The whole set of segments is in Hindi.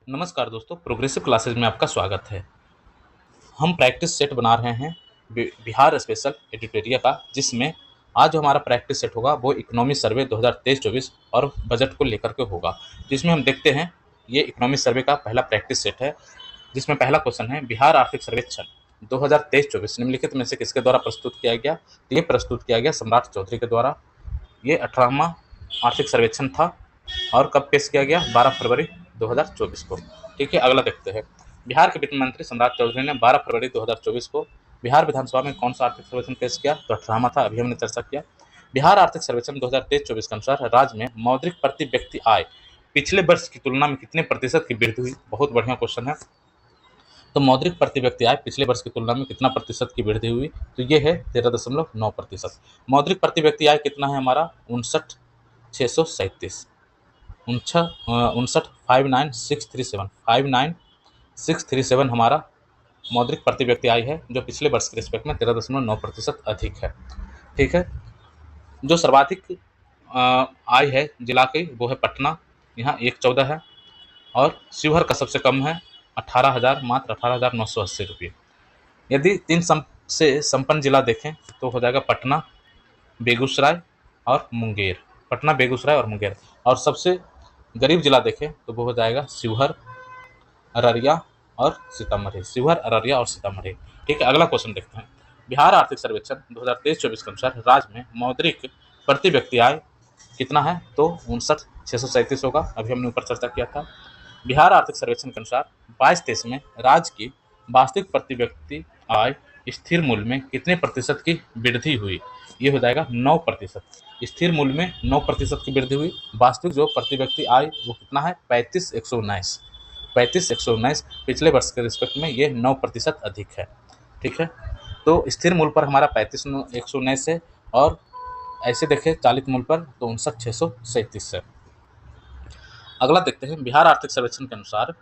नमस्कार दोस्तों, प्रोग्रेसिव क्लासेज में आपका स्वागत है। हम प्रैक्टिस सेट बना रहे हैं बिहार स्पेशल एडिटोरिया का, जिसमें आज जो हमारा प्रैक्टिस सेट होगा वो इकोनॉमी सर्वे 2023-24 और बजट को लेकर के होगा। जिसमें हम देखते हैं, ये इकोनॉमी सर्वे का पहला प्रैक्टिस सेट है, जिसमें पहला क्वेश्चन है, बिहार आर्थिक सर्वेक्षण 2023-24 निम्नलिखित में से किसके द्वारा प्रस्तुत किया गया। तो ये प्रस्तुत किया गया सम्राट चौधरी के द्वारा। ये 18वां आर्थिक सर्वेक्षण था और कब पेश किया गया, 12 फरवरी 2024 को। ठीक है, अगला देखते हैं। बिहार के वित्त मंत्री सम्राट चौधरी ने 12 फरवरी 2024 को बिहार विधानसभा में कौन सा आर्थिक सर्वेक्षण पेश किया। तो 18वां था, अभी हमने चर्चा किया। बिहार आर्थिक सर्वेक्षण 2023-24 के अनुसार राज्य में मौद्रिक प्रति व्यक्ति आय पिछले वर्ष की तुलना में कितने प्रतिशत की वृद्धि हुई। बहुत बढ़िया क्वेश्चन है। तो मौद्रिक प्रति व्यक्ति आय पिछले वर्ष की तुलना में कितना प्रतिशत की वृद्धि हुई। तो ये है 13.9%। मौद्रिक प्रति व्यक्ति आय कितना है हमारा, 59,637, 59,637 हमारा मौद्रिक प्रति व्यक्ति आय है, जो पिछले वर्ष के रिस्पेक्ट में 13.9% अधिक है। ठीक है, जो सर्वाधिक आय है जिला की वो है पटना, यहाँ 114 है, और शिवहर का सबसे कम है 18,000, मात्र 18,980 रुपये। यदि तीन से संपन्न जिला देखें तो हो जाएगा पटना, बेगूसराय और मुंगेर। पटना, बेगूसराय और मुंगेर। और सबसे गरीब जिला देखें तो वो हो जाएगा शिवहर, अररिया और सीतामढ़ी। शिवहर, अररिया और सीतामढ़ी। ठीक है, अगला क्वेश्चन देखते हैं। बिहार आर्थिक सर्वेक्षण 2023-24 के अनुसार राज्य में मौद्रिक प्रति व्यक्ति आय कितना है। तो 59,637 होगा, अभी हमने ऊपर चर्चा किया था। बिहार आर्थिक सर्वेक्षण के अनुसार 22-23 में राज्य की वास्तविक प्रति व्यक्ति आय स्थिर मूल्य में कितने प्रतिशत की वृद्धि हुई। ये हो जाएगा 9%। स्थिर मूल्य में 9% की वृद्धि हुई। वास्तविक जो प्रति व्यक्ति आय वो कितना है, 35,119। पिछले वर्ष के रिस्पेक्ट में ये 9% अधिक है। ठीक है, तो स्थिर मूल्य पर हमारा 35,119 है, और ऐसे देखें चालित मूल्य पर तो 59,637 है। अगला देखते हैं। बिहार आर्थिक सर्वेक्षण के अनुसार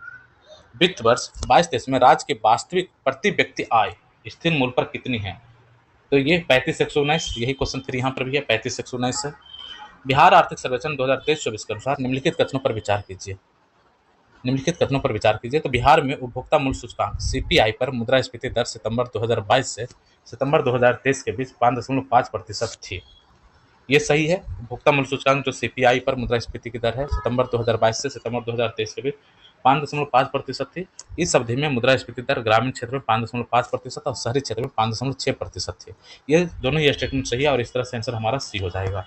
वित्त वर्ष 22-23 में राज्य की वास्तविक प्रति व्यक्ति आय स्थिर मूल्य पर कितनी है। तो ये 35,119, यही क्वेश्चन फिर यहाँ पर भी है, 35,119 है। बिहार आर्थिक सर्वेक्षण 2023-24 के अनुसार निम्नलिखित कथनों पर विचार कीजिए। तो बिहार में उपभोक्ता मूल्य सूचकांक सीपीआई पर मुद्रास्फीति दर सितंबर 2022 से सितंबर 2023 के बीच 5.5% थी। ये सही है। उपभोक्ता मूल्य सूचकांक जो सीपीआई पर मुद्रास्फीति की दर है सितंबर 2022 से सितंबर 2023 के बीच 5.5% थी। इस अवधि में मुद्रास्फीति दर ग्रामीण क्षेत्र में 5.5% और शहरी क्षेत्र में 5.6% थी। ये दोनों ही स्टेटमेंट सही है, और इस तरह से आंसर हमारा सी हो जाएगा।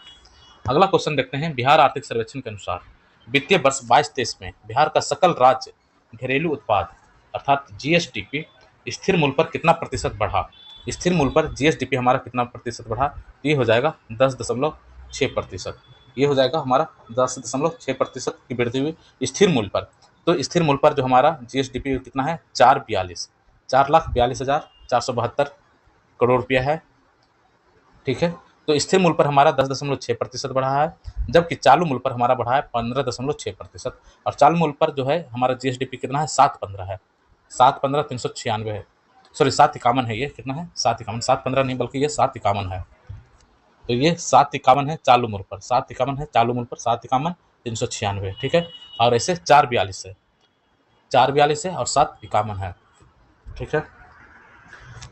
अगला क्वेश्चन देखते हैं। बिहार आर्थिक सर्वेक्षण के अनुसार वित्तीय वर्ष 22-23 में बिहार का सकल राज्य घरेलू उत्पाद अर्थात जीएसडीपी स्थिर मूल्य पर कितना प्रतिशत बढ़ा। स्थिर मूल्य पर जीएसडीपी हमारा कितना प्रतिशत बढ़ा। ये हो जाएगा 10.6%। ये हो जाएगा हमारा 10.6% की वृद्धि हुई स्थिर मूल्य पर। तो स्थिर मूल्य पर जो हमारा जीएसडीपी कितना है, 4,42,472 करोड़ रुपया है। ठीक है, तो स्थिर मूल्य पर हमारा 10.6% बढ़ा है, जबकि चालू मूल्य पर हमारा बढ़ा है 15.6%। और चालू मूल्य पर जो है हमारा जीएसडीपी कितना है, 715 है, 715,396 है, सॉरी 751 है। ये कितना है, 751, 715 नहीं बल्कि ये 751 है। तो ये 751 है चालू मूल्य पर, 751 है चालू मूल्य पर, 751,396। ठीक है, और ऐसे 442 है, 442 है और 751 है। ठीक है,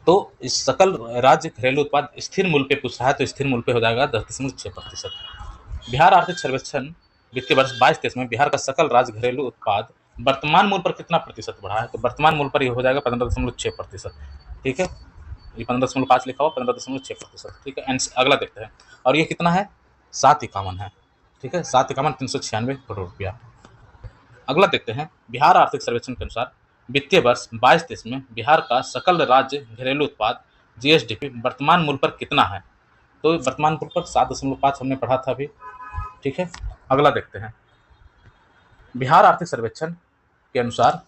तो इस सकल राज्य घरेलू उत्पाद स्थिर मूल्य पे पूछ रहा है, तो स्थिर मूल्य पे हो जाएगा 10.6%। बिहार आर्थिक सर्वेक्षण वित्तीय वर्ष 22-23 में बिहार का सकल राज्य घरेलू उत्पाद वर्तमान मूल्य पर कितना प्रतिशत बढ़ा है। तो वर्तमान मूल्य पर ये हो जाएगा 15.6%। ठीक है, ये 15.5 लिखा हुआ, 15.6%। ठीक है, अगला देखते हैं। और ये कितना है, 751 है। ठीक है, 751,396 करोड़ रुपया। अगला देखते हैं। बिहार आर्थिक सर्वेक्षण के अनुसार वित्तीय वर्ष 22-23 में बिहार का सकल राज्य घरेलू उत्पाद जीएसडीपी वर्तमान मूल्य पर कितना है। तो वर्तमान मूल्य पर 7.5 हमने पढ़ा था अभी। ठीक है, अगला देखते हैं। बिहार आर्थिक सर्वेक्षण के अनुसार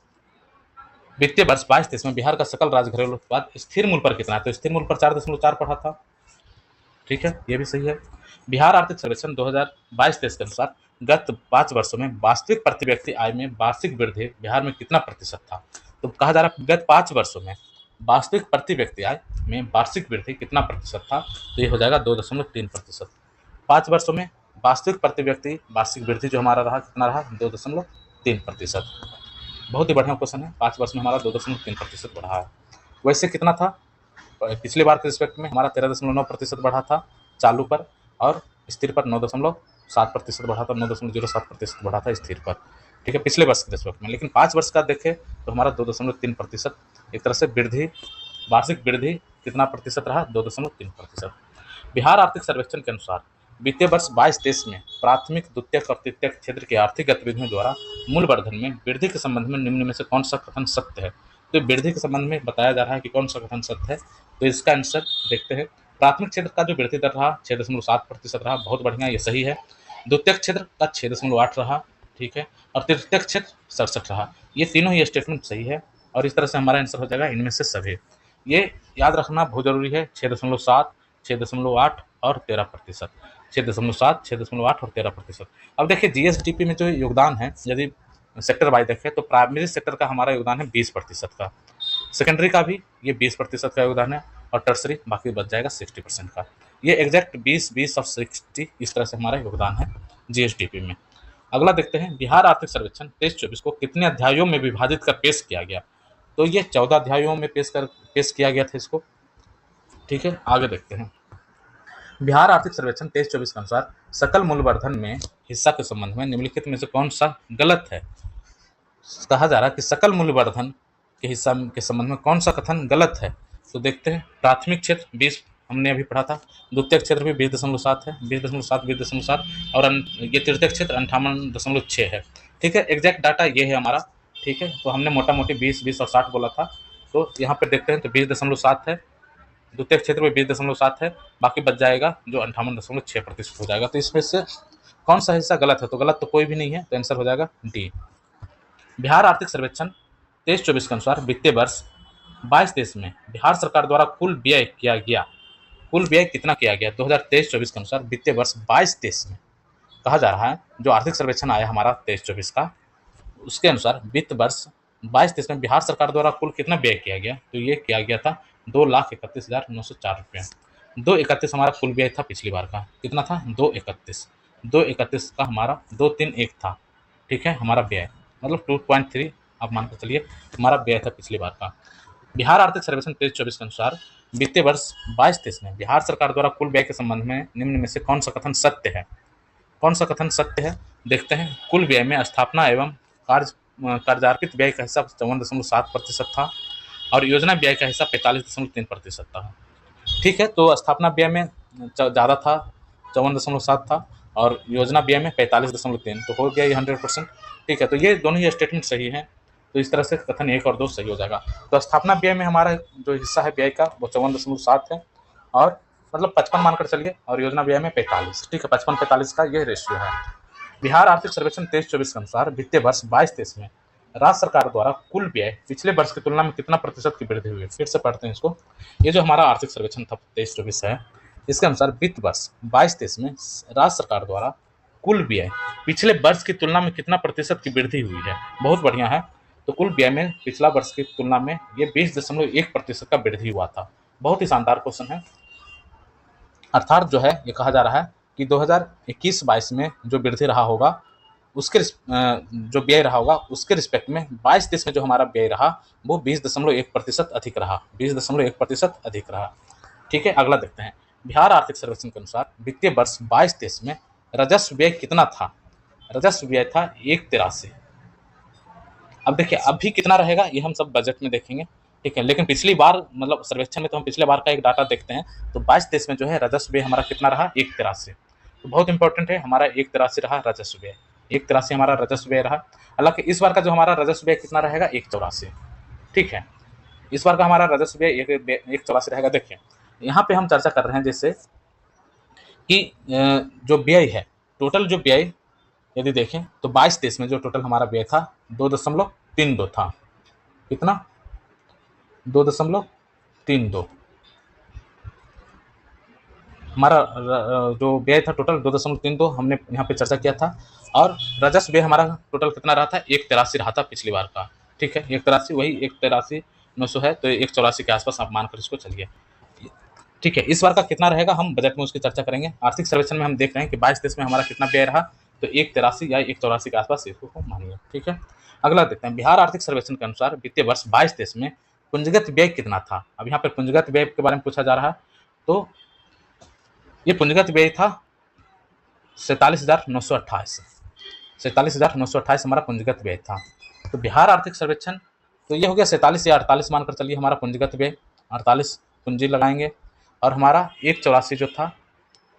वित्तीय वर्ष 22-23 में बिहार का सकल राज्य घरेलू उत्पाद स्थिर मूल्य पर कितना है। तो स्थिर मूल्य पर 4.4 पढ़ा था। ठीक है, ये भी सही है। बिहार आर्थिक सर्वेक्षण 2022-23 के अनुसार गत 5 वर्षों में वास्तविक प्रति व्यक्ति आय में वार्षिक वृद्धि बिहार में कितना प्रतिशत था। तो कहा जा रहा है गत 5 वर्षों में वास्तविक प्रति व्यक्ति आय में वार्षिक वृद्धि कितना प्रतिशत था। तो ये हो जाएगा 2.3%। 5 वर्षों में वास्तविक प्रति व्यक्ति वार्षिक वृद्धि जो हमारा रहा कितना रहा, 2.3%। बहुत ही बढ़िया क्वेश्चन है। 5 वर्ष में हमारा 2.3% बढ़ा है। वैसे कितना था पिछले बार के रिस्पेक्ट में? हमारा 13.9% बढ़ा था चालू पर, और स्थिर पर 9.7% बढ़ा था, 9.07% बढ़ा था स्थिर पर, ठीक है, पिछले वर्ष के रिस्पेक्ट में। लेकिन 5 वर्ष का देखें तो हमारा 2.3%, एक तरह से वृद्धि, वार्षिक वृद्धि कितना प्रतिशत रहा? 2.3%। बिहार आर्थिक सर्वेक्षण के अनुसार वित्तीय वर्ष 22-23 में प्राथमिक, द्वितीयक और तृतीयक क्षेत्र की आर्थिक गतिविधियों द्वारा मूल्यवर्धन में वृद्धि के संबंध में निम्न में से कौन सा कथन सत्य है? तो वृद्धि के संबंध में बताया जा रहा है कि कौन सा कथन सत्य है। तो इसका आंसर देखते हैं। प्राथमिक क्षेत्र का जो वृद्धि दर रहा 6.7% रहा, बहुत बढ़िया, ये सही है। द्वितीयक क्षेत्र का 6.8 रहा, ठीक है, और तृतीयक क्षेत्र 67 रहा। ये तीनों ही स्टेटमेंट सही है, और इस तरह से हमारा आंसर हो जाएगा इनमें से सभी। ये याद रखना बहुत जरूरी है। 6.7, 6.8 और 13%। 6.7, 6.8 और 13%। अब देखिए जीएसडीपी में जो योगदान है, यदि सेक्टर वाइज देखें तो प्राइमरी सेक्टर का हमारा योगदान है 20% का, सेकेंडरी का भी ये 20% का योगदान है, और टर्सरी बाकी बच जाएगा 60% का। ये एग्जैक्ट 20-20 और 60 इस तरह से हमारा योगदान है जीएसडीपी में। अगला देखते हैं, बिहार आर्थिक सर्वेक्षण 23-24 को कितने अध्यायों में विभाजित कर पेश किया गया? तो ये 14 अध्यायों में पेश किया गया था इसको, ठीक है। आगे देखते हैं, बिहार आर्थिक सर्वेक्षण 23-24 के अनुसार सकल मूल्यवर्धन में हिस्सा के संबंध में निम्नलिखित में से कौन सा गलत है? कहा जा रहा है कि सकल मूल्यवर्धन के हिस्सा के संबंध में कौन सा कथन गलत है? तो देखते हैं, प्राथमिक क्षेत्र 20 हमने अभी पढ़ा था, द्वितीय क्षेत्र भी 20.7 है, 20.7, और ये तृतीय क्षेत्र 58.6 है, ठीक है। एग्जैक्ट डाटा ये है हमारा, ठीक है। तो हमने मोटा मोटी 20 और 60 बोला था, तो यहाँ पे देखते हैं तो 20.7 है, द्वितीय क्षेत्र में 20.7 है, बाकी बच जाएगा जो 58.6% हो जाएगा। तो इसमें से कौन सा हिस्सा गलत है? तो गलत तो कोई भी नहीं है, तो आंसर हो जाएगा डी। बिहार आर्थिक सर्वेक्षण 23-24 के अनुसार वित्तीय वर्ष 22-23 में बिहार सरकार द्वारा कुल व्यय किया गया, कुल व्यय कितना किया गया? 2023-24 के अनुसार वित्तीय वर्ष 22-23 में कहा जा रहा है, जो आर्थिक सर्वेक्षण आया हमारा 23-24 का, उसके अनुसार वित्त वर्ष 22-23 में बिहार सरकार द्वारा कुल कितना व्यय किया गया? तो ये किया गया था 2,31,904 रुपये। 231 हमारा कुल व्यय था पिछली बार का, कितना था? 231 का हमारा 231 था, ठीक है, हमारा व्यय, मतलब 2.3 आप मान के चलिए हमारा व्यय था पिछली बार का। बिहार आर्थिक सर्वेक्षण 23-24 के अनुसार वित्तीय वर्ष 22-23 में बिहार सरकार द्वारा कुल व्यय के संबंध में निम्न में से कौन सा कथन सत्य है? कौन सा कथन सत्य है? देखते हैं, कुल व्यय में स्थापना एवं कार्यार्पित व्यय का हिस्सा 54.7% था, और योजना व्यय का हिस्सा 45.3% था, ठीक है। तो स्थापना व्यय में ज़्यादा था, 54.7 था, और योजना व्यय में 45.3, तो हो गया ये 100%, ठीक है। तो ये दोनों ही स्टेटमेंट सही हैं, तो इस तरह से कथन 1 और 2 सही हो जाएगा। तो स्थापना व्यय में हमारा जो हिस्सा है व्यय का वो 54.7 है, और मतलब 55 मानकर चलिए, और योजना व्यय में 45, ठीक है, 55-45 का ये रेशियो है। बिहार आर्थिक सर्वेक्षण 23-24 के अनुसार वित्तीय वर्ष 22-23 में राज्य सरकार द्वारा कुल व्यय पिछले वर्ष की तुलना में कितना प्रतिशत की वृद्धि हुई है? फिर से पढ़ते हैं इसको। ये जो हमारा आर्थिक सर्वेक्षण था 23-24 है, इसके अनुसार वित्त वर्ष 22-23 में राज्य सरकार द्वारा कुल व्यय पिछले वर्ष की तुलना में कितना प्रतिशत की वृद्धि हुई है? बहुत बढ़िया है। तो कुल व्यय में पिछला वर्ष की तुलना में ये 20.1% का वृद्धि हुआ था। बहुत ही शानदार क्वेश्चन है। अर्थात जो है ये कहा जा रहा है कि 2021-22 में जो वृद्धि रहा होगा उसके जो व्यय रहा होगा उसके रिस्पेक्ट में 22-23 में जो हमारा व्यय रहा वो 20.1% अधिक रहा, 20.1% अधिक रहा, ठीक है। अगला देखते हैं, बिहार आर्थिक सर्वेक्षण के अनुसार वित्तीय वर्ष 22-23 में राजस्व व्यय कितना था? राजस्व व्यय था 183। अब देखिए अभी कितना रहेगा ये हम सब बजट में देखेंगे, ठीक है। लेकिन पिछली बार मतलब सर्वेक्षण में तो हम पिछले बार का एक डाटा देखते हैं, तो 22-23 में जो है राजस्व व्यय हमारा कितना रहा? 183। तो बहुत इंपॉर्टेंट है, हमारा 183 रहा राजस्व व्यय, 183 हमारा राजस्व व्यय रहा। हालांकि इस बार का जो हमारा राजस्व व्यय कितना रहेगा? 184, ठीक है। इस बार का हमारा राजस्व व्यय 184 रहेगा। देखिए यहाँ पे हम चर्चा कर रहे हैं जैसे कि जो व्यय है, टोटल जो व्यय यदि देखें तो 22-23 में जो टोटल हमारा व्यय था 2.32 था, कितना? 2.32 हमारा जो व्यय था टोटल 2.32 हमने यहाँ पे चर्चा किया था, और राजस्व व्यय हमारा टोटल कितना रहा था? 183 रहा था पिछली बार का, ठीक है। 183 वही 183,900 है, तो 184 के आसपास आप मानकर इसको चलिए, ठीक है। इस बार का कितना रहेगा हम बजट में उसकी चर्चा करेंगे। आर्थिक सर्वेक्षण में हम देख रहे हैं कि 22-23 में हमारा कितना व्यय रहा, तो 1,83 या 1,84 के आसपास इसको मानिए, ठीक है। अगला देखते हैं, बिहार आर्थिक सर्वेक्षण के अनुसार वित्तीय वर्ष 22-23 में पूंजीगत व्यय कितना था। अब यहाँ पर पूंजीगत व्यय के बारे में पूछा जा रहा है, तो ये पूंजीगत व्यय था 47,928, 47,928 हमारा पूंजीगत व्यय था। तो बिहार आर्थिक सर्वेक्षण, तो ये हो गया 47 या 48 मानकर चलिए हमारा पूंजीगत व्यय, 48 पूंजी लगाएंगे, और हमारा 1,84 जो था,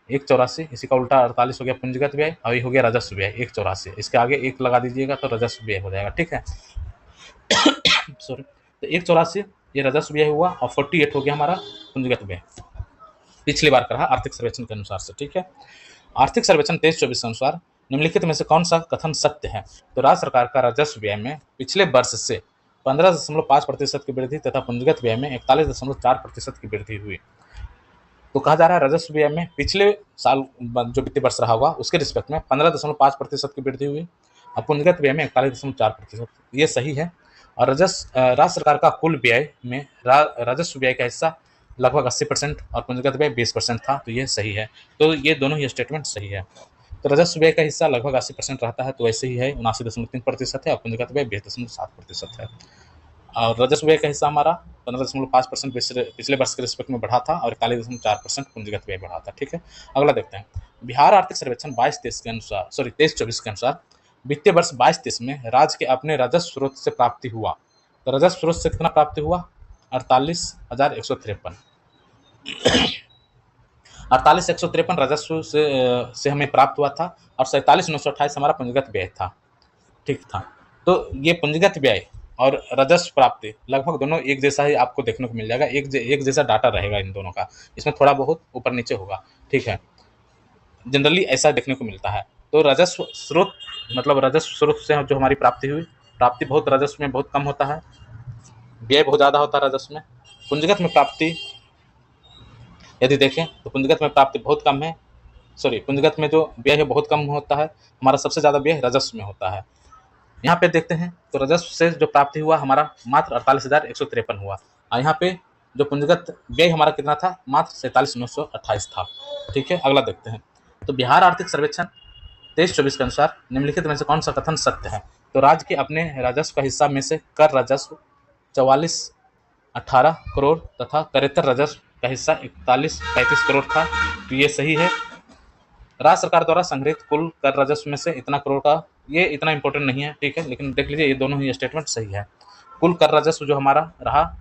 1,84 इसी का उल्टा 48 हो गया पूंजीगत व्यय, और ये हो गया राजस्व व्यय 1,84, इसके आगे 1 लगा दीजिएगा तो राजस्व व्यय हो जाएगा, ठीक है। सॉरी, तो 1,84 ये राजस्व व्यय हुआ, और 48 हो गया हमारा पूंजीगत व्यय, पिछली बार का रहा आर्थिक सर्वेक्षण के अनुसार से, ठीक है। आर्थिक सर्वेक्षण 23-24 के अनुसार निम्नलिखित में से कौन सा कथन सत्य है। तो राज्य सरकार का राजस्व व्यय में पिछले वर्ष से 15.5% की वृद्धि तथा पूंजीगत व्यय में 41.4% की वृद्धि हुई। तो कहा जा रहा है राजस्व व्यय में पिछले साल जो वित्तीय वर्ष रहा होगा उसके रिस्पेक्ट में 15.5% की वृद्धि हुई, और पूंजीगत व्यय में 41.4%, ये सही है। और राज्य सरकार का कुल व्यय में राजस्व व्यय का हिस्सा लगभग 80% और पूंजीगत व्यय 20% था, तो ये सही है। तो ये दोनों ही स्टेटमेंट सही है। तो राजस्व व्यय का हिस्सा लगभग 80% रहता है, तो वैसे ही है, 79.3% है, और पूंजीगत व्यय 20.7% है। और राजस्व व्यय का हिस्सा हमारा 15.5% पिछले वर्ष के रिस्पेक्ट में बढ़ा था, और 41.4% पूंजीगत व्यय बढ़ा था, ठीक है। अगला देखते हैं, बिहार आर्थिक सर्वेक्षण 22-23 के अनुसार, 23-24 के अनुसार वित्तीय वर्ष 22-23 में राज्य के अपने राजस्व स्रोत से प्राप्ति हुआ। तो राजस्व स्रोत से कितना प्राप्ति हुआ, 48,153, 48,153 राजस्व से हमें प्राप्त हुआ था, और 47,928 हमारा पूंजीगत व्यय था, ठीक था। तो ये पूंजीगत व्यय और राजस्व प्राप्ति लगभग दोनों एक जैसा ही आपको देखने को मिल जाएगा, एक जैसा डाटा रहेगा इन दोनों का, इसमें थोड़ा बहुत ऊपर नीचे होगा, ठीक है, जनरली ऐसा देखने को मिलता है। तो राजस्व स्रोत मतलब राजस्व स्रोत से जो हमारी प्राप्ति हुई, प्राप्ति बहुत राजस्व में बहुत कम होता है, व्यय बहुत ज़्यादा होता है राजस्व में। पूंजीगत में प्राप्ति यदि देखें तो पूंजीगत में प्राप्ति बहुत कम है, पूंजीगत में जो व्यय है बहुत कम होता है, हमारा सबसे ज़्यादा व्यय राजस्व में होता है। यहाँ पे देखते हैं तो राजस्व से जो प्राप्ति हुआ हमारा मात्र 48,153 हुआ, और यहाँ पे जो पूंजीगत व्यय हमारा कितना था, मात्र 47,928 था, ठीक है। अगला देखते हैं, तो बिहार आर्थिक सर्वेक्षण 23-24 के अनुसार निम्नलिखित में से कौन सा कथन सत्य है। तो राज्य के अपने राजस्व का हिस्सा में से कर राजस्व 44,18 करोड़ तथा करेतर राजस्व का हिस्सा 41,35 करोड़ था, तो ये सही है। राज्य सरकार द्वारा संग्रहित कुल कर राजस्व में से इतना करोड़ का, ये इतना इंपॉर्टेंट नहीं है, ठीक है, लेकिन देख लीजिए ये दोनों ही स्टेटमेंट सही है। कुल कर राजस्व जो हमारा रहा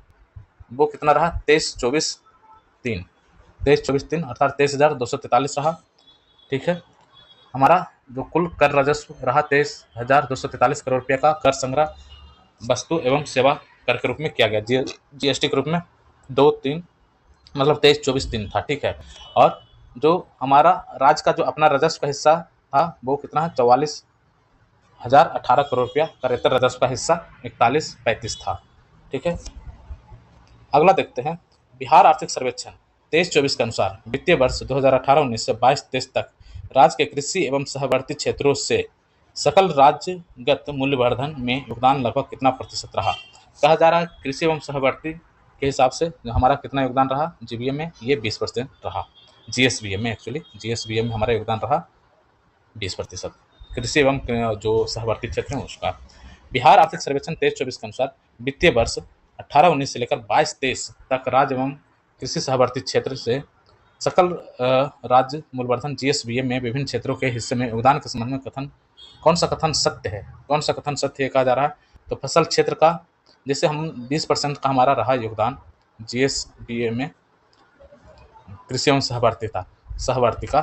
वो कितना रहा, 23,24,3 अर्थात 23,243 रहा, ठीक है। हमारा जो कुल कर राजस्व रहा 23,243 करोड़ रुपये का कर संग्रह वस्तु एवं सेवा कर के रूप में किया गया, जीएसटी के रूप में 2-3 मतलब 23-24-3 था, ठीक है। और जो हमारा राज्य का जो अपना राजस्व का हिस्सा था वो कितना है, 44,018 करोड़ रुपया, करेतर राजस्व का हिस्सा 41,35 था, ठीक है। अगला देखते हैं, बिहार आर्थिक सर्वेक्षण 23-24 के अनुसार वित्तीय वर्ष 2018-19 से 22-23 तक राज्य के कृषि एवं सहवर्ती क्षेत्रों से सकल राज्यगत मूल्यवर्धन में योगदान लगभग कितना प्रतिशत रहा। कहा जा रहा है कृषि एवं सहवर्ती के हिसाब से हमारा कितना योगदान रहा, जीबीएम में ये 20% रहा, जीएसबीएम में एक्चुअली जीएसबीएम में हमारा योगदान रहा 20%, कृषि एवं जो सहवर्ती क्षेत्र है उसका। बिहार आर्थिक सर्वेक्षण 23-24 के अनुसार वित्तीय वर्ष 18-19 से लेकर 22-23 तक राज्य एवं कृषि सहवर्ती क्षेत्र से सकल राज्य मूल्यवर्धन जीएसबीएम में विभिन्न क्षेत्रों के हिस्से में योगदान के संबंध में कौन सा कथन सत्य है, कौन सा कथन सत्य है कहा जा रहा है। तो फसल क्षेत्र का जैसे हम 20% का हमारा रहा योगदान जीएसबीएम में कृषि एवं सहवर्ती का,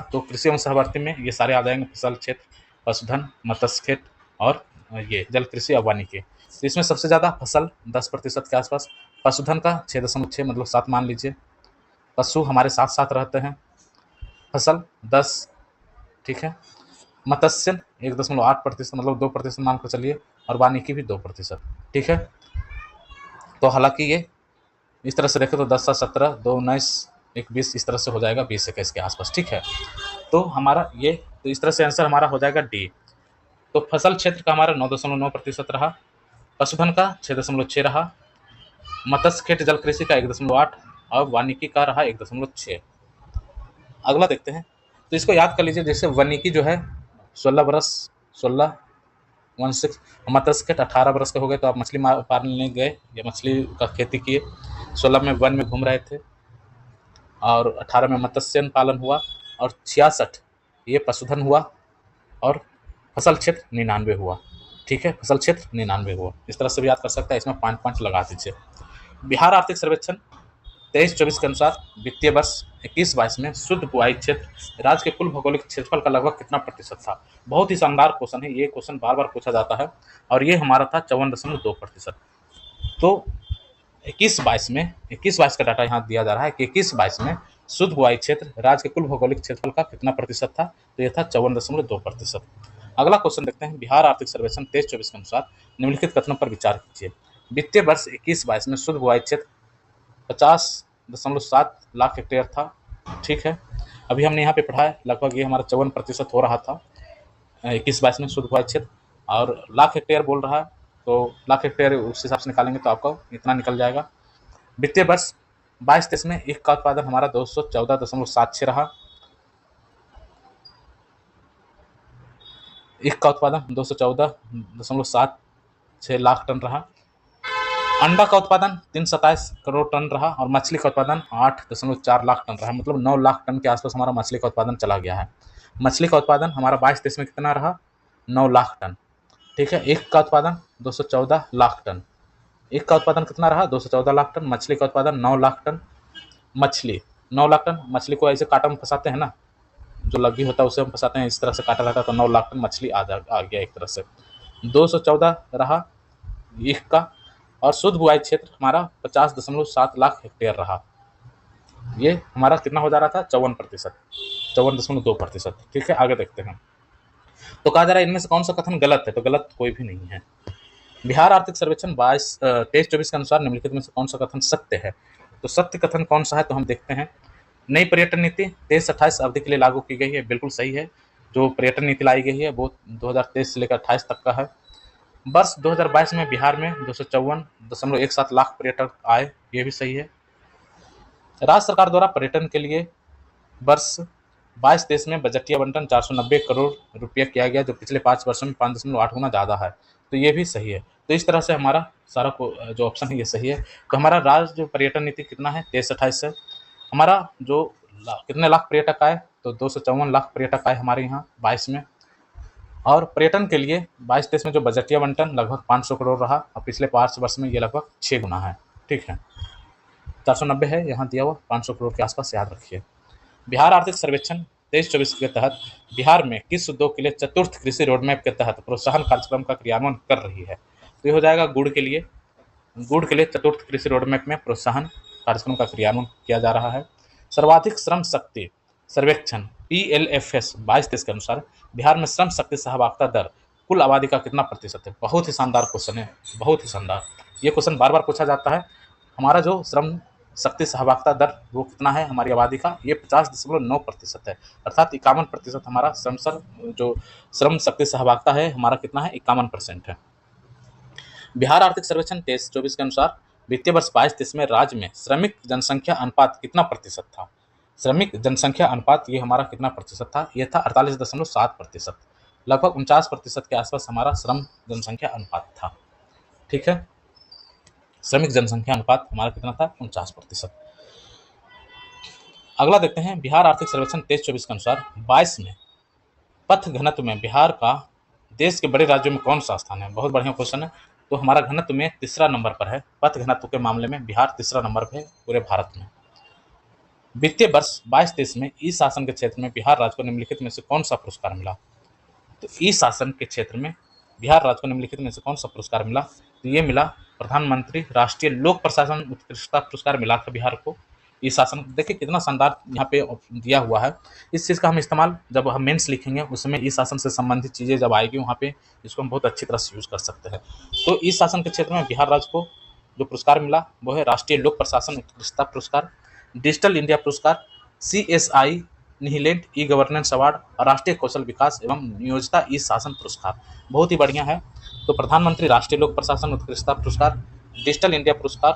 तो कृषि एवं सहवर्ती में ये सारे आ जाएंगे, फसल क्षेत्र, पशुधन, मत्स्य क्षेत्र और ये जल कृषि और वानिकी। तो इसमें सबसे ज़्यादा फसल 10% के आसपास, पशुधन का 6.6 मतलब 7 मान लीजिए, पशु हमारे साथ साथ रहते हैं, फसल 10, ठीक है, मत्स्य 1.8% मतलब 2% मान कर चलिए, और वानिकी भी 2%, ठीक है। तो हालांकि ये इस तरह से देखें तो 10 से 17, 2 19 1 20 इस तरह से हो जाएगा, 20-21 के आसपास, ठीक है। तो हमारा ये तो इस तरह से आंसर हमारा हो जाएगा डी। तो फसल क्षेत्र का हमारा 9.9% रहा, पशुधन का 6.6 रहा, मत्स्य क्षेत्र जल कृषि का 1.8 और वानिकी का रहा 1.6। अगला देखते हैं, तो इसको याद कर लीजिए, जैसे वानिकी जो है 16 बरस 16 16 मत्स्य के 18 बरस के हो गए तो आप मछली पालने गए या मछली का खेती किए। 16 में वन में घूम रहे थे और 18 में मत्स्य पालन हुआ और 66 ये पशुधन हुआ और फसल क्षेत्र 99 हुआ। ठीक है, फसल क्षेत्र 99 हुआ। इस तरह से भी याद कर सकते हैं, इसमें 5 लगा दीजिए। बिहार आर्थिक सर्वेक्षण 23-24 के अनुसार वित्तीय वर्ष 21-22 में शुद्ध बुआई क्षेत्र राज्य के कुल भौगोलिक क्षेत्रफल का लगभग कितना प्रतिशत था। बहुत ही शानदार क्वेश्चन है, ये क्वेश्चन बार बार पूछा जाता है और ये हमारा था 54.2%। तो 21-22 का डाटा यहाँ दिया जा रहा है कि 21-22 में शुद्ध बुआई क्षेत्र राज्य के कुल भौगोलिक क्षेत्रफल का कितना प्रतिशत था, तो यह था 54.2%। अगला क्वेश्चन देखते हैं। बिहार आर्थिक सर्वेक्षण 23-24 के अनुसार निम्नलिखित कथनों पर विचार कीजिए। वित्तीय वर्ष 21-22 में शुद्ध बुआई क्षेत्र 50.7 लाख हेक्टेयर था। ठीक है, अभी हमने यहाँ पे पढ़ा है लगभग ये हमारा 54% हो रहा था 21-22 में शुद्ध बुआई क्षेत्र, और लाख हेक्टेयर बोल रहा है तो लाख हेक्टेयर उस हिसाब से निकालेंगे तो आपका इतना निकल जाएगा। वित्तीय वर्ष 22-23 में ईख का उत्पादन हमारा 214.76 रहा। ईख का उत्पादन 214.76 लाख टन रहा। अंडा का उत्पादन 327 करोड़ टन रहा और मछली का उत्पादन 8.4 लाख टन रहा। मतलब 9 लाख टन के आसपास हमारा मछली का उत्पादन चला गया है। मछली का उत्पादन हमारा 22-23 में कितना रहा, 9 लाख टन। ठीक है, ईख का उत्पादन 214 लाख टन। ईख का उत्पादन कितना रहा, 214 लाख टन। मछली का उत्पादन 9 लाख टन। मछली 9 लाख टन। मछली को ऐसे कांटा में फंसाते हैं ना, जो लग्गी होता है उसे हम फंसाते हैं, इस तरह से काटा रहता है तो 9 लाख टन मछली आ गया एक तरह से। 214 रहा ईख का और शुद्ध बुआई क्षेत्र हमारा 50.7 लाख हेक्टेयर रहा। ये हमारा कितना हो जा रहा था, 54%, 54.2%। ठीक है, आगे देखते हैं। तो कहा जा रहा है इनमें से कौन सा कथन गलत है, तो गलत कोई भी नहीं है। बिहार आर्थिक सर्वेक्षण 23-24 के अनुसार निम्नलिखित में से कौन सा कथन सत्य है, तो सत्य कथन कौन सा है, तो हम देखते हैं। नई पर्यटन नीति 23-28 अवधि के लिए लागू की गई है, बिल्कुल सही है। जो पर्यटन नीति लाई गई है वो 2023 से लेकर 28 तक का है। वर्ष 2022 में बिहार में 254.17 लाख पर्यटक आए, ये भी सही है। राज्य सरकार द्वारा पर्यटन के लिए वर्ष 22-23 में बजटीय आवंटन 490 करोड़ रुपया किया गया, जो पिछले 5 वर्षों में 5.8 गुना ज़्यादा है, तो ये भी सही है। तो इस तरह से हमारा सारा जो ऑप्शन है ये सही है। तो हमारा राज्य जो पर्यटन नीति कितना है, 23-28 है। हमारा जो कितने लाख पर्यटक आए, तो 254 लाख पर्यटक आए हमारे यहाँ 22 में। और पर्यटन के लिए 22-23 में जो बजटीय आवंटन लगभग 500 करोड़ रहा और पिछले 5 वर्ष में ये लगभग 6 गुना है। ठीक है, 490 है यहाँ दिया हुआ, 500 करोड़ के आसपास याद रखिए। बिहार आर्थिक सर्वेक्षण 23-24 के तहत बिहार में किस उद्योग के लिए चतुर्थ कृषि रोडमैप के तहत प्रोत्साहन कार्यक्रम का क्रियान्वयन कर रही है, तो ये हो जाएगा गुड़ के लिए। गुड़ के लिए चतुर्थ कृषि रोडमैप में प्रोत्साहन कार्यक्रम का क्रियान्वयन किया जा रहा है। सर्वाधिक श्रम शक्ति सर्वेक्षण PLFS 22-23 के अनुसार बिहार में श्रम शक्ति सहभागिता दर कुल आबादी का कितना प्रतिशत है। बहुत ही शानदार क्वेश्चन है, बहुत ही शानदार। ये क्वेश्चन बार बार पूछा जाता है। हमारा जो श्रम शक्ति सहभागिता दर वो कितना है हमारी आबादी का, ये 50.9% है। अर्थात 51% हमारा जो श्रम शक्ति सहभागिता है हमारा कितना है, 51% है। बिहार आर्थिक सर्वेक्षण 23-24 के अनुसार वित्तीय वर्ष 22-23 में राज्य में श्रमिक जनसंख्या अनुपात कितना प्रतिशत था। श्रमिक जनसंख्या अनुपात ये हमारा कितना प्रतिशत था, ये था 48.7%। लगभग 49% के आसपास हमारा श्रम जनसंख्या अनुपात था। ठीक है, श्रमिक जनसंख्या अनुपात हमारा कितना था, 49%। अगला देखते हैं। बिहार आर्थिक सर्वेक्षण 23-24 के अनुसार 22 में पथ घनत्व में बिहार का देश के बड़े राज्यों में कौन सा स्थान है। बहुत बढ़िया क्वेश्चन है। तो हमारा घनत्व में तीसरा नंबर पर है, पथ घनत्व के मामले में बिहार तीसरा नंबर पर है पूरे भारत में। वित्तीय वर्ष 22-23 में ई शासन के क्षेत्र में बिहार राज्य को निम्नलिखित में से कौन सा पुरस्कार मिला, तो ई शासन के क्षेत्र में बिहार राज्य को निम्नलिखित में से कौन सा पुरस्कार मिला, तो ये मिला प्रधानमंत्री राष्ट्रीय लोक प्रशासन उत्कृष्टता पुरस्कार मिला था बिहार को। ई शासन देखिए कितना शानदार यहाँ पे दिया हुआ है। इस चीज़ का हम इस्तेमाल जब हम मेंस लिखेंगे उसमें ई शासन से संबंधित चीज़ें जब आएगी वहाँ पे इसको हम बहुत अच्छी तरह से यूज़ कर सकते हैं। तो ई शासन के क्षेत्र में बिहार राज्य को जो पुरस्कार मिला वो है राष्ट्रीय लोक प्रशासन उत्कृष्टता पुरस्कार, डिजिटल इंडिया पुरस्कार, CSI निहिलेंट ई गवर्नेंस अवार्ड और राष्ट्रीय कौशल विकास एवं नियोजिता ई शासन पुरस्कार। बहुत ही बढ़िया है। तो प्रधानमंत्री राष्ट्रीय लोक प्रशासन उत्कृष्टता पुरस्कार, डिजिटल इंडिया पुरस्कार,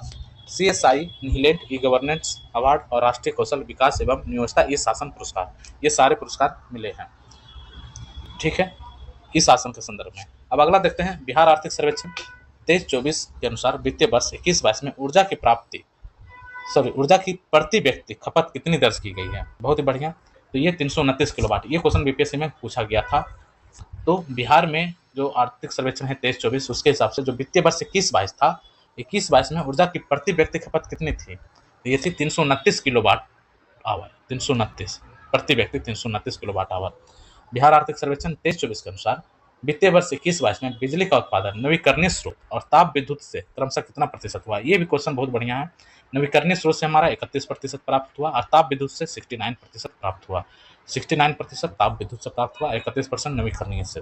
CSI निहिलेंट ई गवर्नेंस अवार्ड और राष्ट्रीय कौशल विकास एवं नियोजिता ई शासन पुरस्कार, ये सारे पुरस्कार मिले हैं। ठीक है, इस आसन के संदर्भ में। अब अगला देखते हैं बिहार आर्थिक सर्वेक्षण 23-24 के अनुसार वित्तीय वर्ष 21-22 में ऊर्जा की प्रति व्यक्ति खपत कितनी दर्ज की गई है। बहुत ही बढ़िया। तो ये 329 किलोवाट, ये क्वेश्चन बीपीएससी में पूछा गया था। तो बिहार में जो आर्थिक सर्वेक्षण है 23-24, उसके हिसाब से जो वित्तीय वर्ष 21-22 था, 21-22 में ऊर्जा की प्रति व्यक्ति खपत कितनी थी, तो ये थी 329 किलोवाट आवर। 329 प्रति व्यक्ति, 329 किलोवाट आवर। बिहार आर्थिक सर्वेक्षण 23-24 के अनुसार वित्तीय वर्ष 21-22 में बिजली का उत्पादन नवीकरणीय स्रोत और ताप विद्युत से क्रमशः कितना प्रतिशत हुआ। ये भी क्वेश्चन बहुत बढ़िया है। नवीकरणीय स्रोत से हमारा 31% प्राप्त हुआ और ताप विद्युत से 69% प्राप्त हुआ। 69% ताप विद्युत से प्राप्त हुआ, 31% नवीकरणीय से।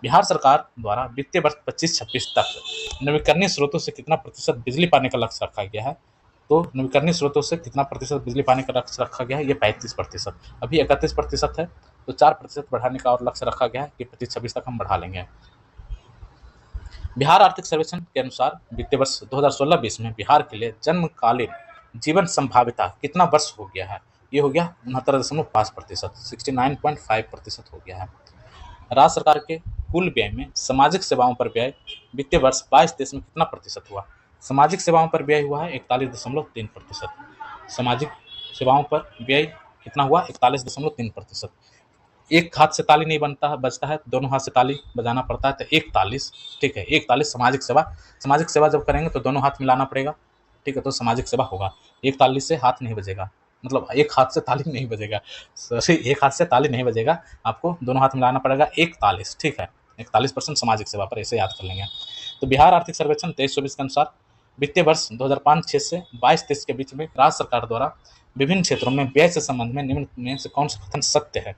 बिहार सरकार द्वारा वित्तीय वर्ष 25-26 तक नवीकरणीय स्रोतों से कितना प्रतिशत बिजली पाने का लक्ष्य रखा गया है। तो नवीकरणीय स्रोतों से कितना प्रतिशत बिजली पाने का लक्ष्य रखा गया है, ये 35%। अभी 31% है, तो 4% बढ़ाने का और लक्ष्य रखा गया है कि 25-26 तक हम बढ़ा लेंगे। बिहार आर्थिक सर्वेक्षण के अनुसार वित्तीय वर्ष 2016-20 में बिहार के लिए जन्मकालीन जीवन संभाव्यता कितना वर्ष हो गया है। ये हो गया 69.5%, 69.5% हो गया है। राज्य सरकार के कुल व्यय में सामाजिक सेवाओं पर व्यय वित्तीय वर्ष 22-23 में कितना प्रतिशत हुआ। सामाजिक सेवाओं पर व्यय हुआ है 41.3%। सामाजिक सेवाओं पर व्यय कितना हुआ, 41.3%। एक हाथ से ताली नहीं बजता है, दोनों हाथ से ताली बजाना पड़ता है, तो 41, ठीक है, 41 सामाजिक सेवा। सामाजिक सेवा जब करेंगे तो दोनों हाथ मिलाना पड़ेगा, ठीक है, तो सामाजिक सेवा होगा। एक ताली से हाथ नहीं बजेगा, मतलब एक हाथ से ताली नहीं बजेगा, एक हाथ से ताली नहीं बजेगा, आपको दोनों हाथ मिलाना पड़ेगा। 41, ठीक है, 41% सामाजिक सेवा पर, ऐसे याद कर लेंगे। तो बिहार आर्थिक सर्वेक्षण 23-24 के अनुसार वित्तीय वर्ष 2005-6 से 22-23 के बीच में राज्य सरकार द्वारा विभिन्न क्षेत्रों में व्यय से संबंध में निम्न में से कौन सा कथन सत्य है।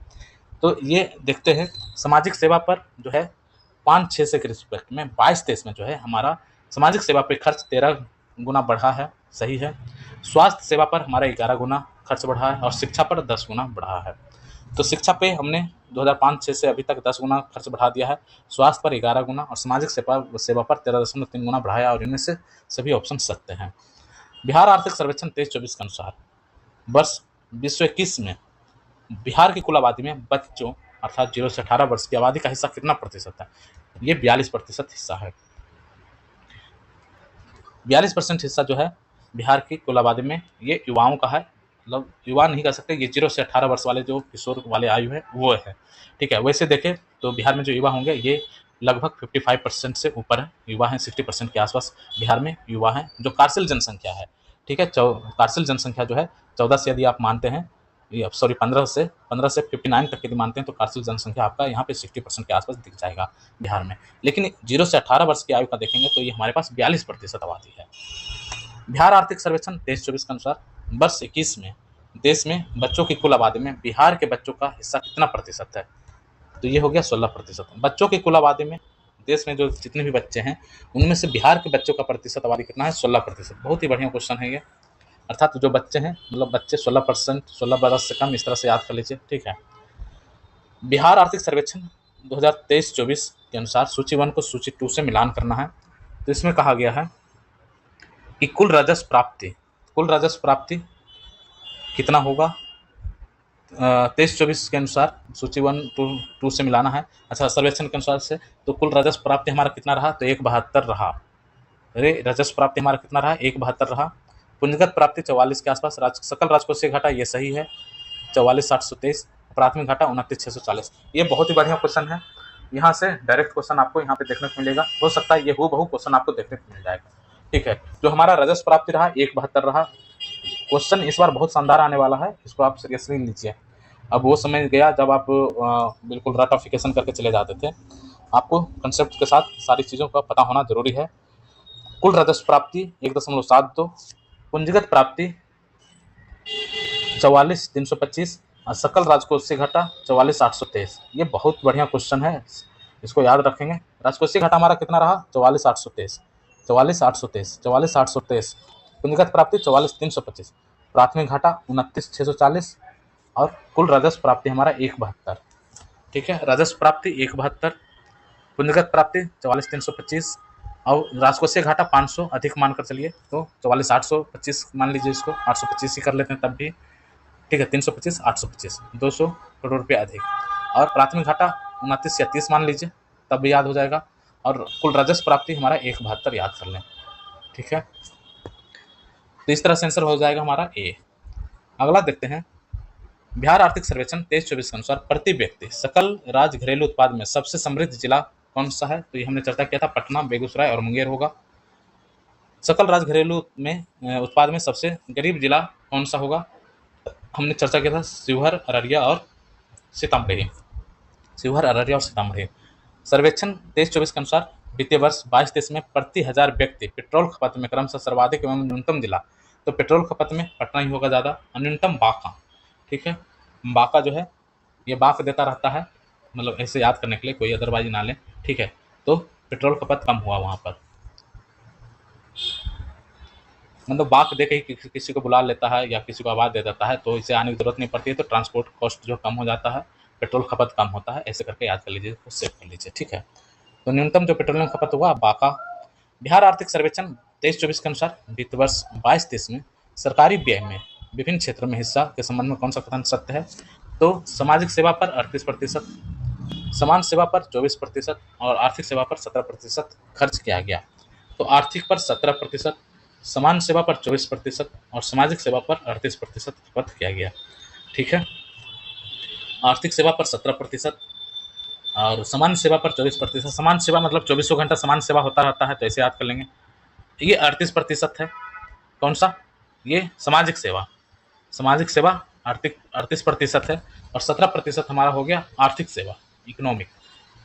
तो ये देखते हैं, सामाजिक सेवा पर जो है 5-6 के रिस्पेक्ट में 22-23 में जो है हमारा सामाजिक सेवा पे खर्च 13 गुना बढ़ा है, सही है। स्वास्थ्य सेवा पर हमारा 11 गुना खर्च बढ़ा है और शिक्षा पर 10 गुना बढ़ा है। तो शिक्षा पे हमने 2005-6 से अभी तक 10 गुना खर्च बढ़ा दिया है, स्वास्थ्य पर 11 गुना और सामाजिक सेवा पर 13.3 गुना बढ़ाया, और इनमें से सभी ऑप्शन सत्य हैं। बिहार आर्थिक सर्वेक्षण 23-24 के अनुसार वर्ष 2021 में बिहार की कुल आबादी में बच्चों अर्थात 0 से 18 वर्ष की आबादी का हिस्सा कितना प्रतिशत है। ये 42% हिस्सा है। 42% हिस्सा जो है बिहार की कुल आबादी में ये युवाओं का है, मतलब युवा नहीं कह सकते, ये 0 से 18 वर्ष वाले जो किशोर वाले आयु है वो है, ठीक है। वैसे देखें तो बिहार में जो युवा होंगे ये लगभग 55% से ऊपर है, युवा हैं 60% के आसपास बिहार में युवा हैं। जो कार्यशील जनसंख्या है, ठीक है, कार्यशील जनसंख्या जो है 14 से यदि आप मानते हैं, सॉरी 15 से 59 तक यदि मानते हैं, तो कार्यशील जनसंख्या आपका यहाँ पे 60% के आसपास दिख जाएगा बिहार में। लेकिन 0 से 18 वर्ष की आयु का देखेंगे तो ये हमारे पास 42% आबादी है। बिहार आर्थिक सर्वेक्षण 23-24 के अनुसार वर्ष 21 में देश में बच्चों की कुल आबादी में बिहार के बच्चों का हिस्सा कितना प्रतिशत है। तो ये हो गया 16%। बच्चों की कुल आबादी में देश में जो जितने भी बच्चे हैं उनमें से बिहार के बच्चों का प्रतिशत आबादी कितना है, 16%। बहुत ही बढ़िया क्वेश्चन है ये, अर्थात जो बच्चे हैं मतलब बच्चे 16%, 16 बरस से कम, इस तरह से याद कर लीजिए, ठीक है। बिहार आर्थिक सर्वेक्षण 2023-24 के अनुसार सूची 1 को सूची 2 से मिलान करना है। तो इसमें कहा गया है कि कुल राजस्व प्राप्ति कितना होगा 23-24 के अनुसार, सूची 1-2 से मिलाना है। अच्छा, सर्वेक्षण के अनुसार से तो कुल राजस्व प्राप्ति हमारा कितना रहा, तो 172 रहा। अरे राजस्व प्राप्ति हमारा कितना रहा, 172 रहा। पूंजीगत प्राप्ति 44 के आसपास, सकल राजकोषीय घाटा ये सही है 44,823, प्राथमिक घाटा 29,640। ये बहुत ही बढ़िया क्वेश्चन है, यहाँ से डायरेक्ट क्वेश्चन आपको यहाँ पे देखने को मिलेगा, हो सकता है ये हूबहू क्वेश्चन आपको देखने को मिल जाएगा, ठीक है। जो हमारा राजस्व प्राप्ति रहा 172 रहा। क्वेश्चन इस बार बहुत शानदार आने वाला है, इसको आप सीरियसली लीजिए। अब वो समय गया जब आप बिल्कुल रटाफिकेशन करके चले जाते थे, आपको कंसेप्ट के साथ सारी चीज़ों का पता होना जरूरी है। कुल राजस्व प्राप्ति 1.72, पूंजीगत प्राप्ति 44,325 और सकल राजकोषीय घाटा 44,823। ये बहुत बढ़िया क्वेश्चन है, इसको याद रखेंगे। राजकोषीय घाटा हमारा कितना रहा, 44,823। पूंजीगत प्राप्ति 44,325, प्राथमिक घाटा 29,640 और कुल राजस्व प्राप्ति हमारा 172, ठीक है। राजस्व प्राप्ति 172, पूंजीगत प्राप्ति 44,325 और राजकोषीय घाटा 500 अधिक मानकर चलिए, तो 44,825 मान लीजिए, इसको 825 ही कर लेते हैं तब भी, ठीक है। 325, 825, 200 करोड़ रुपये अधिक, और प्राथमिक घाटा 29 या 30 मान लीजिए, तब भी याद हो जाएगा। और कुल राजस्व प्राप्ति हमारा 172 याद कर लें, ठीक है। तो इस तरह से आंसर हो जाएगा हमारा ए। अगला देखते हैं, बिहार आर्थिक सर्वेक्षण 23-24 के अनुसार प्रति व्यक्ति सकल राज्य घरेलू उत्पाद में सबसे समृद्ध जिला कौन सा है? तो ये हमने चर्चा किया था, पटना, बेगूसराय और मुंगेर होगा। सकल राज्य घरेलू में उत्पाद में सबसे गरीब जिला कौन सा होगा? हमने चर्चा किया था शिवहर, अररिया और सीतामढ़ी। शिवहर, अररिया और सीतामढ़ी। सर्वेक्षण 23-24 के अनुसार वित्तीय वर्ष 22-23 में प्रति 1000 व्यक्ति पेट्रोल खपत में क्रमशः सर्वाधिक एवं न्यूनतम जिला, तो पेट्रोल खपत में पटना ही होगा ज़्यादा, और न्यूनतम बांका, ठीक है। बांका जो है ये बांक देता रहता है, मतलब ऐसे याद करने के लिए, कोई अदरवाइज ना लें, ठीक है। तो पेट्रोल खपत कम हुआ वहाँ पर, मतलब बांक दे के ही किसी को बुला लेता है या किसी को आवाज़ दे देता है, तो इसे आने की जरूरत नहीं पड़ती है, तो ट्रांसपोर्ट कॉस्ट जो कम हो जाता है, पेट्रोल खपत कम होता है, ऐसे करके याद कर लीजिए, तो सेव कर लीजिए, ठीक है। तो न्यूनतम जो पेट्रोलियम खपत हुआ बांका। बिहार आर्थिक सर्वेक्षण 23-24 के अनुसार वित्त वर्ष 22-23 में सरकारी व्यय में विभिन्न क्षेत्रों में हिस्सा के संबंध में कौन सा कथन सत्य है? तो सामाजिक सेवा पर 38%, समान सेवा पर 24% और आर्थिक सेवा पर 17% खर्च किया गया। तो आर्थिक पर 17%, समान सेवा पर 24% और सामाजिक सेवा पर 38% खर्च किया गया, ठीक है। आर्थिक सेवा पर 17% और समान सेवा पर 24%। समान सेवा मतलब 24 घंटा समान सेवा होता रहता है, तो ऐसे याद कर लेंगे। ये 38% है, कौन सा? ये सामाजिक सेवा। सामाजिक सेवा 38% है, और 17% हमारा हो गया आर्थिक सेवा, इकोनॉमिक।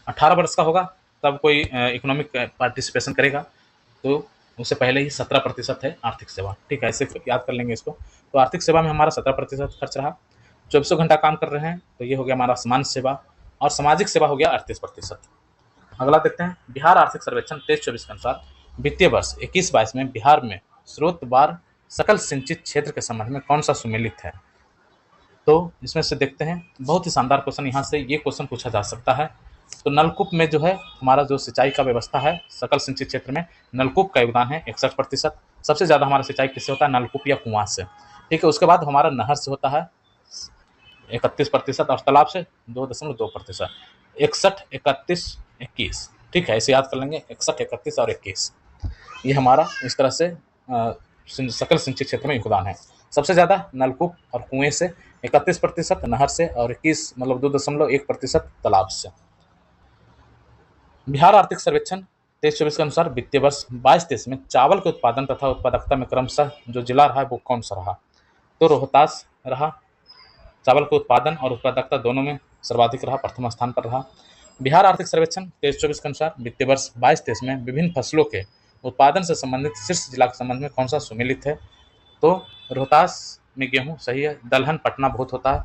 18 वर्ष का होगा तब कोई इकोनॉमिक पार्टिसिपेशन करेगा, तो उससे पहले ही 17% है आर्थिक सेवा, ठीक है। ऐसे याद कर लेंगे इसको। तो आर्थिक सेवा में हमारा 17% खर्च रहा, 24 घंटा काम कर रहे हैं, तो ये हो गया हमारा समान सेवा, और सामाजिक सेवा हो गया 38%। अगला देखते हैं, बिहार आर्थिक सर्वेक्षण 23-24 के अनुसार वित्तीय वर्ष 21-22 में बिहार में स्रोतवार सकल सिंचित क्षेत्र के संबंध में कौन सा सुमेलित है? तो इसमें से देखते हैं, बहुत ही शानदार क्वेश्चन, यहाँ से ये क्वेश्चन पूछा जा सकता है। तो नलकूप में जो है हमारा जो सिंचाई का व्यवस्था है सकल सिंचित क्षेत्र में, नलकूप का योगदान है 61%। सबसे ज़्यादा हमारा सिंचाई किससे होता है? नलकूप या कुआं से, ठीक है। उसके बाद हमारा नहर से होता है 31% और तालाब से 2.2%। 61, 31, 21, ठीक है। ऐसे याद कर लेंगे, 61, 31 और 21, ये हमारा इस तरह से सकल सिंचित क्षेत्र में योगदान है। सबसे ज़्यादा नलकूप और कुएं से 31%, नहर से, और 21 मतलब 2.1% तालाब से। बिहार आर्थिक सर्वेक्षण 23-24 के अनुसार वित्तीय वर्ष 22-23 में चावल के उत्पादन तथा उत्पादकता में क्रमशः जो जिला रहा है वो कौन सा रहा? तो रोहतास रहा, चावल के उत्पादन और उत्पादकता दोनों में सर्वाधिक रहा, प्रथम स्थान पर रहा। बिहार आर्थिक सर्वेक्षण 23-24 के अनुसार वित्तीय वर्ष 22-23 में विभिन्न फसलों के उत्पादन से संबंधित शीर्ष जिला के संबंध में कौन सा सुमेलित है? तो रोहतास में गेहूं सही है, दलहन पटना बहुत होता है,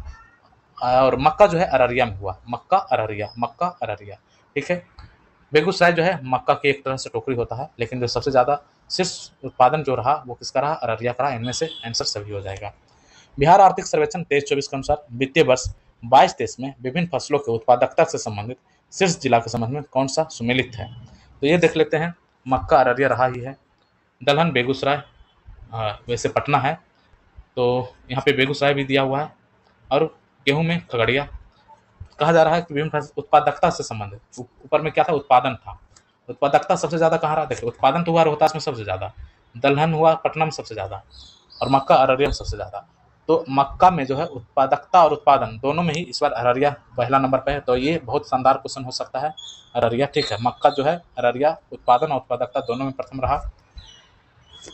और मक्का जो है अररिया में हुआ, मक्का अररिया, मक्का अररिया, ठीक है। बेगूसराय जो है मक्का की एक तरह से टोकरी होता है, लेकिन जो सबसे ज़्यादा शीर्ष उत्पादन जो रहा वो किसका रहा? अररिया का रहा। इनमें से आंसर सभी हो जाएगा। बिहार आर्थिक सर्वेक्षण 23-24 के अनुसार वित्तीय वर्ष 22-23 में विभिन्न फसलों के उत्पादकता से संबंधित शीर्ष जिला के संबंध में कौन सा सुमेलित है? तो ये देख लेते हैं, मक्का अररिया रहा ही है, दलहन बेगूसराय वैसे पटना है, तो यहाँ पे बेगूसराय भी दिया हुआ है, और गेहूं में खगड़िया। कहा जा रहा है कि विभिन्न उत्पादकता से संबंधित, ऊपर में क्या था? उत्पादन था। उत्पादकता सबसे ज़्यादा कहाँ रहा? देखिए, उत्पादन तो हुआ रोहतास में सबसे ज़्यादा, दलहन हुआ पटना में सबसे ज़्यादा, और मक्का अररिया में सबसे ज़्यादा। तो मक्का में जो है उत्पादकता और उत्पादन दोनों में ही इस बार अररिया पहला नंबर पर है, तो ये बहुत शानदार क्वेश्चन हो सकता है, अररिया, ठीक है। मक्का जो है अररिया उत्पादन और उत्पादकता दोनों में प्रथम रहा।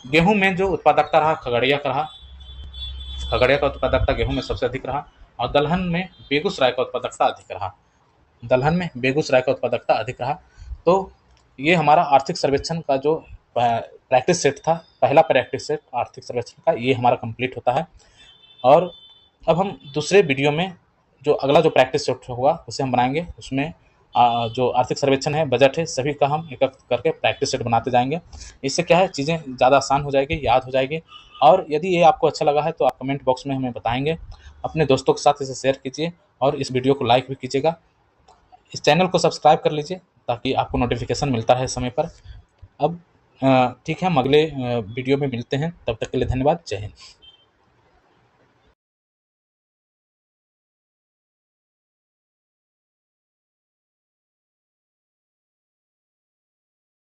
गेहूं में जो उत्पादकता रहा खगड़िया का रहा, खगड़िया का उत्पादकता गेहूं में सबसे अधिक रहा, और दलहन में बेगूसराय का उत्पादकता अधिक रहा, दलहन में बेगूसराय का उत्पादकता अधिक रहा। तो ये हमारा आर्थिक सर्वेक्षण का जो प्रैक्टिस सेट था, पहला प्रैक्टिस सेट आर्थिक सर्वेक्षण का, ये हमारा कंप्लीट होता है। और अब हम दूसरे वीडियो में जो अगला जो प्रैक्टिस सेट होगा उसे हम बनाएंगे, उसमें जो आर्थिक सर्वेक्षण है, बजट है, सभी का हम एक एक करके प्रैक्टिस सेट बनाते जाएंगे। इससे क्या है, चीज़ें ज़्यादा आसान हो जाएगी, याद हो जाएगी। और यदि ये आपको अच्छा लगा है तो आप कमेंट बॉक्स में हमें बताएंगे। अपने दोस्तों के साथ इसे शेयर कीजिए और इस वीडियो को लाइक भी कीजिएगा। इस चैनल को सब्सक्राइब कर लीजिए ताकि आपको नोटिफिकेशन मिलता रहे समय पर। अब ठीक है, हम अगले वीडियो में मिलते हैं, तब तक के लिए धन्यवाद, जय हिंद।